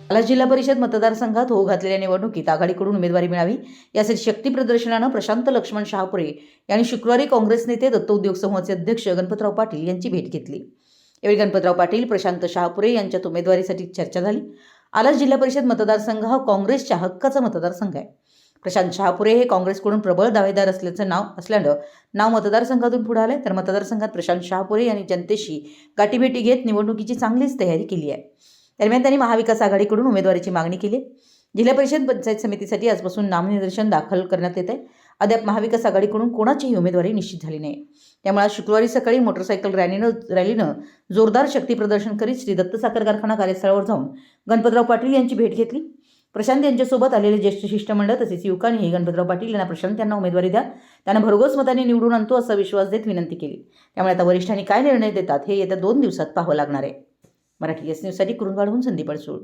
आला जिल्हा परिषद मतदारसंघात होऊ घातलेल्या निवडणुकीत आघाडीकडून उमेदवारी मिळावी यासाठी शक्ती प्रदर्शनानं प्रशांत लक्ष्मण शहापुरे यांनी शुक्रवारी काँग्रेस नेते दत्त उद्योग समूहाचे अध्यक्ष गणपतराव पाटील यांची भेट घेतली। यावेळी गणपतराव पाटील प्रशांत शहापुरे यांच्यात उमेदवारीसाठी चर्चा झाली। आला जिल्हा परिषद मतदारसंघ हा काँग्रेसच्या हक्काचा मतदारसंघ आहे। प्रशांत शहापुरे हे काँग्रेसकडून प्रबळ दावेदार असल्यानं नाव मतदारसंघातून पुढे आले, तर मतदारसंघात प्रशांत शहापुरे यांनी जनतेशी गाठीभेटी घेत निवडणुकीची चांगलीच तयारी केली आहे। दरम्यान त्यांनी महाविकास आघाडीकडून उमेदवारीची मागणी केली। जिल्हा परिषद पंचायत समितीसाठी आजपासून नामनिर्देशन दाखल करण्यात येत आहे। अद्याप महाविकास आघाडीकडून कोणाचीही उमेदवारी निश्चित झाली नाही। त्यामुळे आज शुक्रवारी सकाळी मोटरसायकल रॅलीनं जोरदार शक्ती प्रदर्शन करीत श्री दत्त साखर कारखाना कार्यस्थळावर जाऊन गणपतराव पाटील यांची भेट घेतली। प्रशांत यांच्यासोबत आलेले ज्येष्ठ शिष्टमंडळ तसेच युवकांनीही गणपतराव पाटील यांना प्रशांत यांना उमेदवारी द्या, त्यांना भरघोस मतांनी निवडून आणतो असा विश्वास देत विनंती केली। त्यामुळे आता वरिष्ठांनी काय निर्णय देतात हे येत्या 2 दिवसात पाहावं लागणार आहे। मराठी एस न्यूजसाठी कुरुंदवाडहून संदीप अडसूळ।